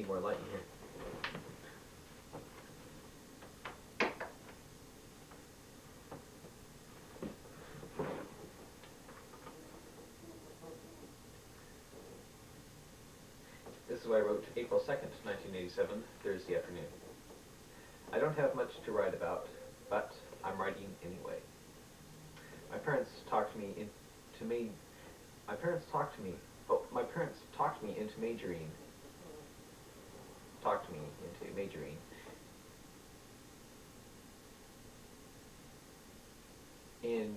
need more light in here. This is what I wrote April 2nd, 1987, Thursday afternoon. I don't have much to write about, but I'm writing anyway. My parents talked me into majoring in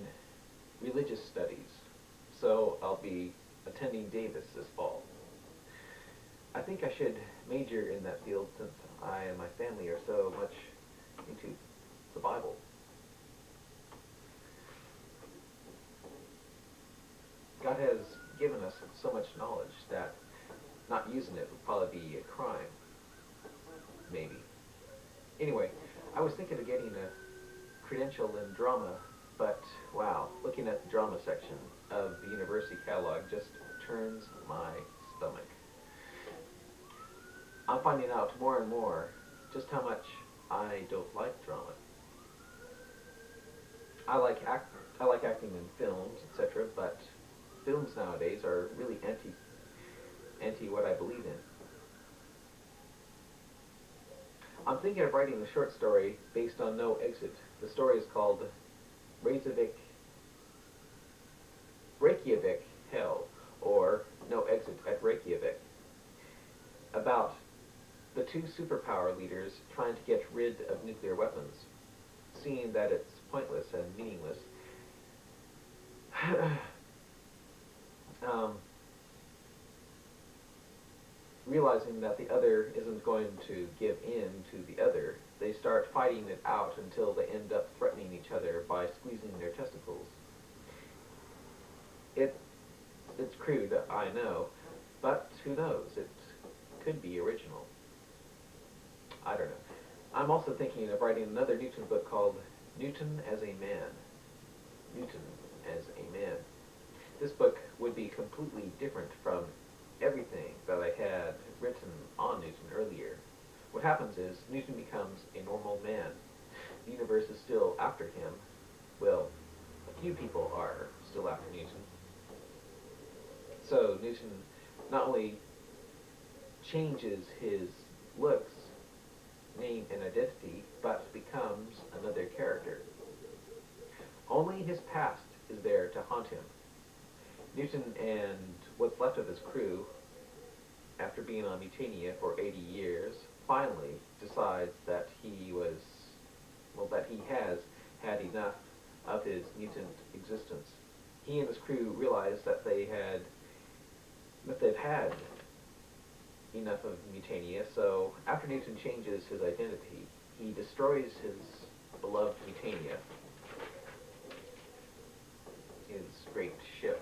religious studies, so I'll be attending Davis this fall. I think I should major in that field since I and my family are so much into the Bible. God has given us so much knowledge that not using it would probably be a crime. Maybe. Anyway, I was thinking of getting a credential in drama, but wow, looking at the drama section of the university catalog just turns my stomach. I'm finding out more and more just how much I don't like drama. I like acting in films, etc., but films nowadays are really anti what I believe in. I'm thinking of writing a short story based on No Exit. The story is called Reykjavik Hell, or No Exit at Reykjavik, about the two superpower leaders trying to get rid of nuclear weapons, seeing that it's pointless and meaningless. Realizing that the other isn't going to give in to the other, they start fighting it out until they end up threatening each other by squeezing their testicles. It's crude, I know, but who knows? It could be original. I don't know. I'm also thinking of writing another Newton book called Newton as a Man. Newton as a Man. This book would be completely different from everything that I had written on Newton earlier. What happens is Newton becomes a normal man. The universe is still after him. Well, a few people are still after Newton. So Newton not only changes his looks, name, and identity, but becomes another character. Only his past is there to haunt him. Newton and what's left of his crew, after being on Mutania for 80 years, finally decides that he has had enough of his mutant existence. He and his crew realize that they've had enough of Mutania, so after Newton changes his identity, he destroys his beloved Mutania, his great ship,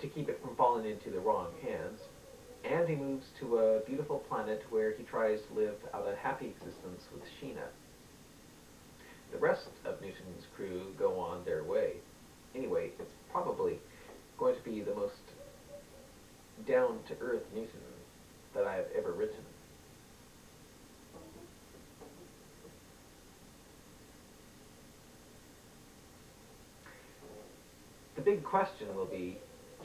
to keep it from falling into the wrong hands, and he moves to a beautiful planet where he tries to live out a happy existence with Sheena. The rest of Newton's crew go on their way. Anyway, it's probably going to be the most down-to-earth Newton that I have ever written. The big question will be,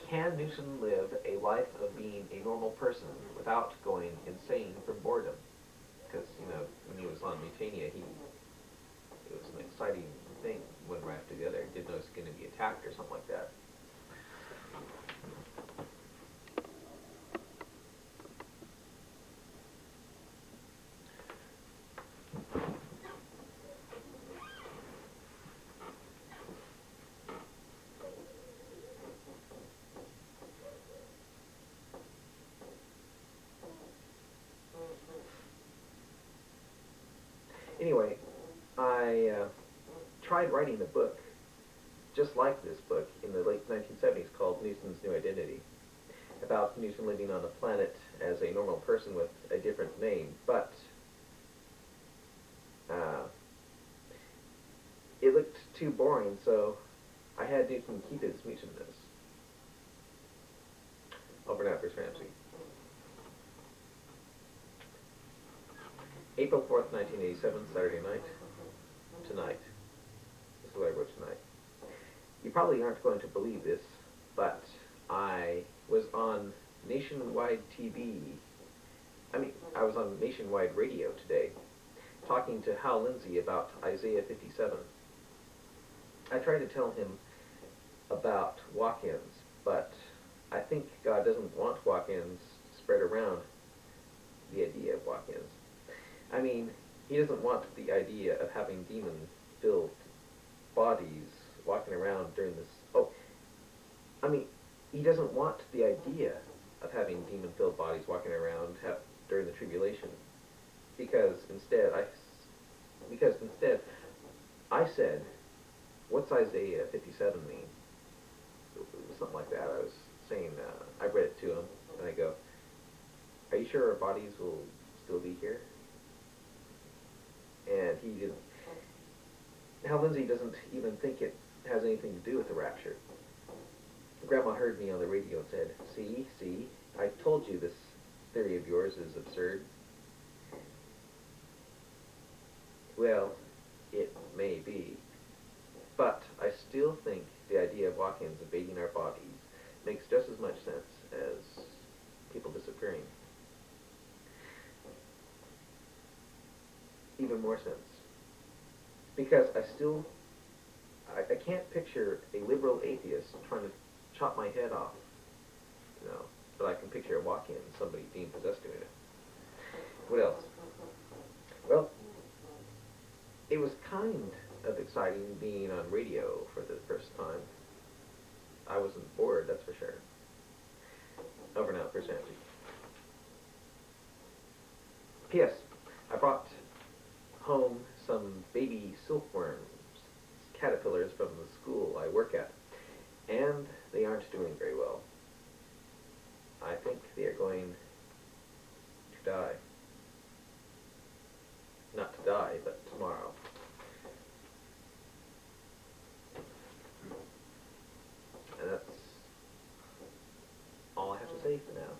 can Newton live a life of being a normal person without going insane from boredom? Because, when he was on Mutania, it was an exciting thing when we're together. Didn't know he was going to be attacked or something like that. Anyway, I tried writing a book just like this book in the late 1970s called Newton's New Identity, about Newton living on a planet as a normal person with a different name, but it looked too boring, so I had Newton keep his mutantness. Over now, Bruce Ramsey. April 4th, 1987, Saturday night. Tonight. This is what I wrote tonight. You probably aren't going to believe this, but I was on nationwide TV. I was on nationwide radio today, talking to Hal Lindsey about Isaiah 57. I tried to tell him about walk-ins, but I think God doesn't want walk-ins spread around the idea of walk-ins. I mean, he doesn't want the idea of having demon-filled bodies walking around during this. He doesn't want the idea of having demon-filled bodies walking around during the tribulation, because instead I said, "What's Isaiah 57 mean?" It was something like that. I was saying, I read it to him, and I go, "Are you sure our bodies will still be here?" And he didn't. Hal Lindsey doesn't even think it has anything to do with the rapture. Grandma heard me on the radio and said, see, I told you this theory of yours is absurd." Well, it may be, but I still think the idea of walk-ins invading our bodies makes just as much sense as people disappearing. Even more sense. Because I can't picture a liberal atheist trying to chop my head off, but I can picture a walk-in, somebody being possessed doing it. What else? Well, it was kind of exciting being on radio for the first time. I wasn't bored, that's for sure. Over now, Bruce Ramsey. P.S. I brought home some baby silkworms, caterpillars from the school I work at, and they aren't doing very well. I think they are going to die. Not to die, but tomorrow. And that's all I have to say for now.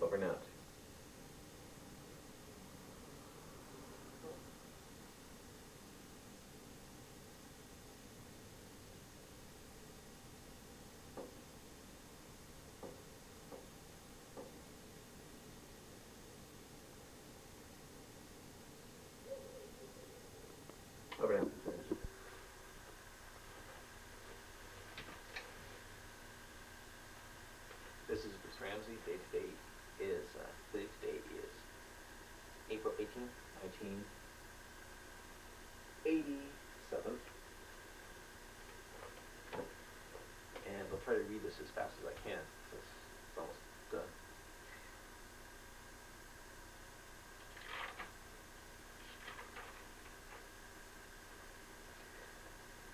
Over and out. Over and out. This is Bruce Ramsey. Today is April 18th, 1987. And I'll try to read this as fast as I can, since it's almost done.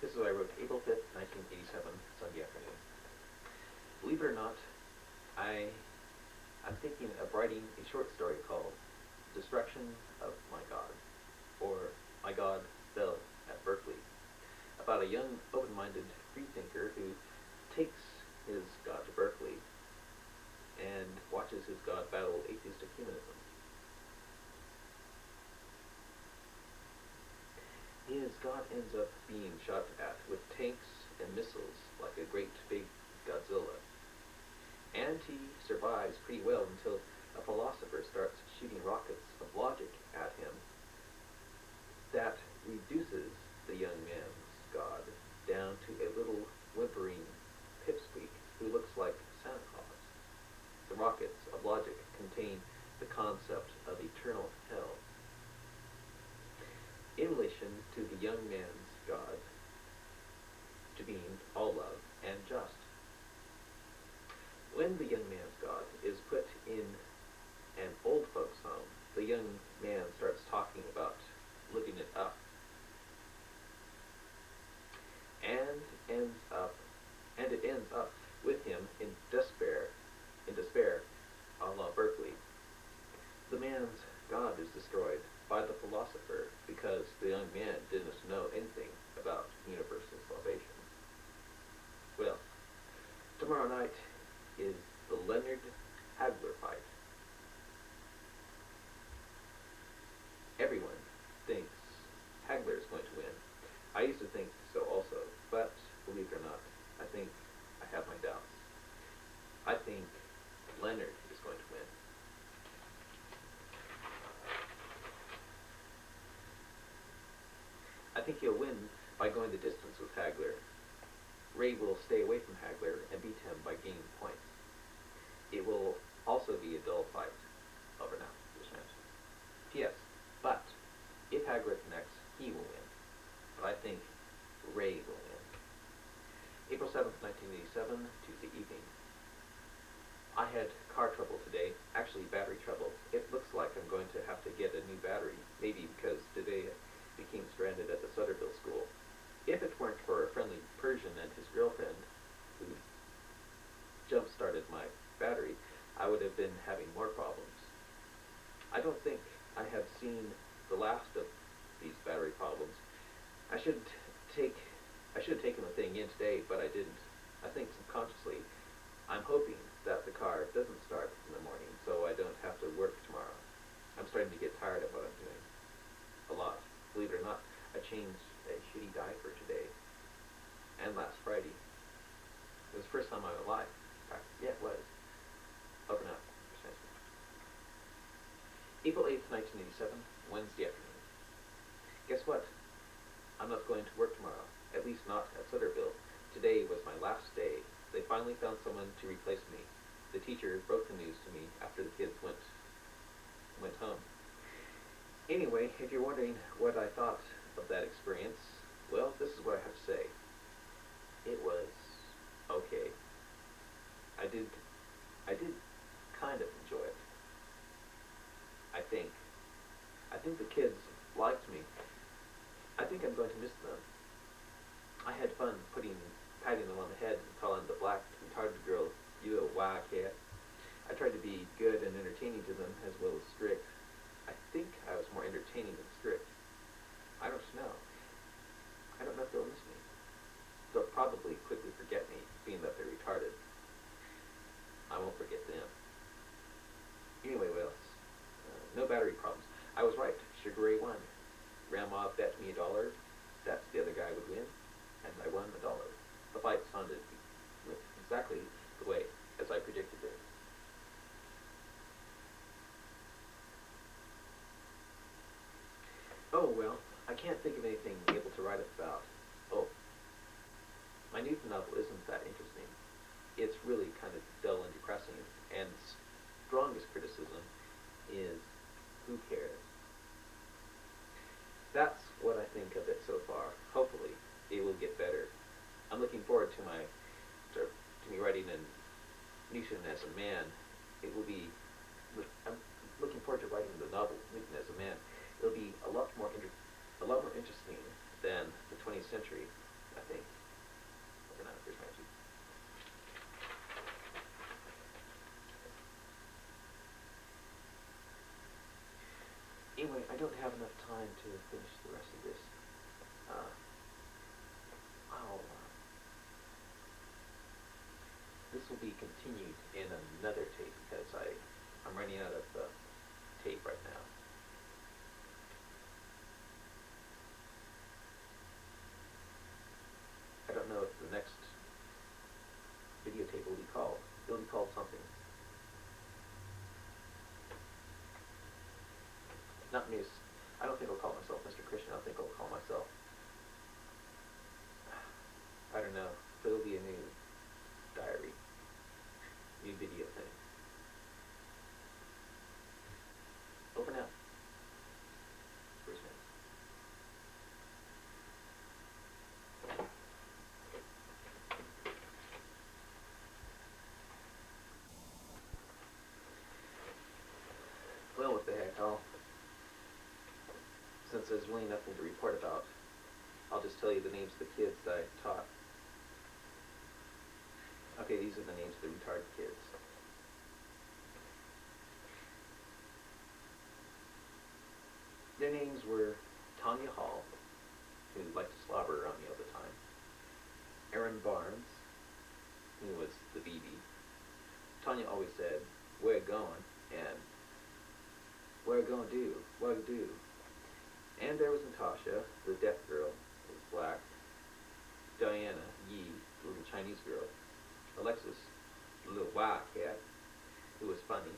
This is what I wrote April 5th, 1987, Sunday afternoon. Believe it or not, I'm thinking of writing a short story called Destruction of My God, or My God Fell at Berkeley, about a young, open-minded freethinker who takes his God to Berkeley and watches his God battle atheistic humanism. His God ends up being shot at with tanks and missiles like a great big Godzilla. And he survives pretty well until a philosopher starts shooting rockets of logic at him that reduces the young man's God down to a little whimpering pipsqueak who looks like Santa Claus. The rockets of logic contain the concept of eternal hell. In relation to the young man's God to being all love and just. When the young man's God is put in an old folks' home, the young man starts talking about living it up, and it ends up with him in despair, a la Berkeley. The man's God is destroyed by the philosopher because the young man didn't know anything about universal salvation. Well, tomorrow night is the Leonard Hagler fight. Everyone thinks Hagler is going to win. I used to think so also, but believe it or not, I think I have my doubts. I think Leonard is going to win. I think he'll win by going the distance with Hagler. Ray will stay away from Hagler and beat him by gaining points. It will also be a dull fight. Over now, Bruce Ramsey. P.S. But if Hagler connects, he will win. But I think Ray will win. April 7th, 1987, Tuesday evening. I had car trouble today, actually battery trouble. It looks like I'm going to have to get a new battery, maybe because today I became stranded at the Sutterville school. If it weren't for a friendly Persian and his girlfriend, who jump-started my battery, I would have been having more problems. I don't think I have seen the last of these battery problems. I should have taken the thing in today, but I didn't. I think subconsciously, I'm hoping that the car doesn't start in the morning, so I don't have to work tomorrow. I'm starting to get tired of what I'm doing. A lot. Believe it or not, I changed a shitty diaper today, and last Friday. It was the first time in my life. In fact, yeah, it was. Over now. April 8th, 1987, Wednesday afternoon. Guess what? I'm not going to work tomorrow, at least not at Sutterville. Today was my last day. They finally found someone to replace me. The teacher broke the news to me after the kids went home. Anyway, if you're wondering what I thought of that experience, well, this is what I have to say. It was okay. I did kind of enjoy it. I think the kids liked me. I think I'm going to miss them. I had fun patting them on the head and calling the black retarded girl, "You a whackhead." I tried to be good and entertaining to them as well as strict. I think I was more entertaining than strict. I don't know. I don't know if they'll miss me. They'll probably quickly forget me, being that they're retarded. I won't forget them. Anyway, what else? No battery problems. I was right. Sugar Ray won. Grandma bet me $1 that the other guy would win, and I won $1. The fight sounded exactly the way as I predicted it. Oh, well, I can't think of anything able to write about. Oh, my Newton novel isn't that interesting. It's really kind of dull and depressing, and strongest criticism is, who cares? That's what I think of it so far. Hopefully, it will get better. I'm looking forward to me writing in Newton as a man. I'm looking forward to writing the novel Newton as a man. It'll be a lot more interesting than the 20th century, I think. Here's my answer. Anyway, I don't have enough time to finish the rest of this. This will be continued in another tape because I'm running out of tape right now. I don't know if the next videotape will be called. It'll be called something. Not me. I don't think I'll call myself Mr. Christian. I think I'll call myself, I don't know, but it'll be a new diary, new video thing. Over now. Bruce Ramsey. Well, what the heck, since there's really nothing to report about, I'll just tell you the names of the kids that I taught. Okay, these are the names of the retarded kids. Their names were Tanya Hall, who liked to slobber around me all the time, Aaron Barnes, who was the BB. Tanya always said, "Where you going?" and "What you gonna do? What you do?" And there was Natasha, the deaf girl, who was black, Diana Yi, the little Chinese girl, Alexis, the little wild cat, who was funny,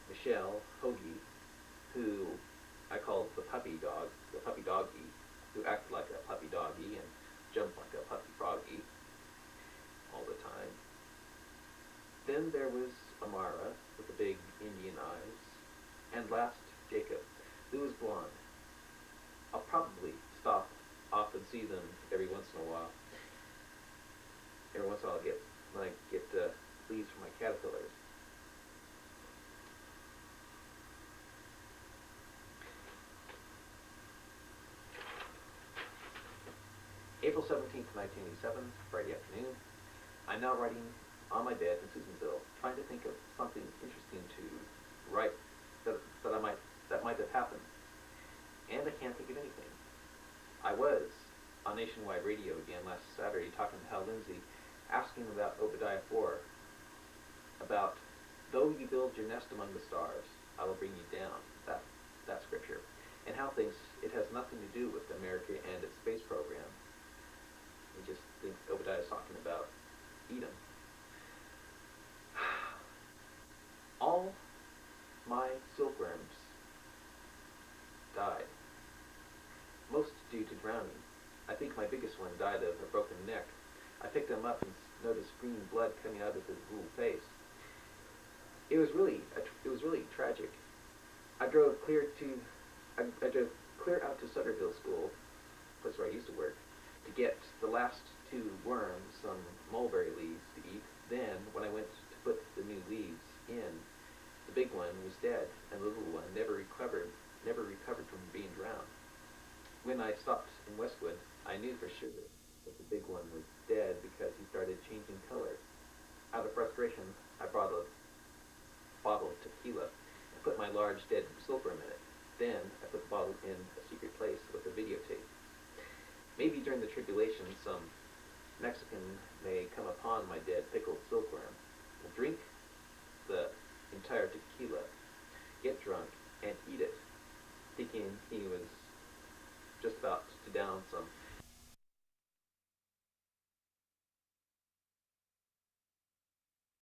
Michelle Hoagie, who I called the puppy dog, the puppy doggy, who acted like a puppy doggy and jumped like a puppy froggy all the time. Then there was Amara with the big Indian eyes, and last Jacob, who was blonde. I'll probably stop off and see them every once in a while. Every once in a while when I get leaves from my caterpillars. April 17th, 1987, Friday afternoon. I'm now writing on my bed in Susanville, trying to think of something interesting to write that might have happened. And I can't think of anything. I was on nationwide radio again last Saturday talking to Hal Lindsey, asking about Obadiah 4, about, "Though you build your nest among the stars, I will bring you down," that scripture, and how it has nothing to do with America and its space program. I just think Obadiah is talking about Edom. All my silkworms died, most due to drowning. I think my biggest one died of a broken neck. I picked him up and noticed green blood coming out of his little face. It was really tragic. I drove clear out to Sutterville School, place where I used to work, to get the last two worms some mulberry leaves to eat. Then, when I went to put the new leaves in, the big one was dead, and the little one never recovered from being drowned. When I stopped in Westwood, I knew for sure that the big one was dead because he started changing color. Out of frustration, I brought a bottle of tequila and put my large dead silkworm in it. Then I put the bottle in a secret place with a videotape. Maybe during the tribulation, some Mexican may come upon my dead pickled silkworm, will drink the entire tequila, get drunk, and eat it, thinking he was just about to down some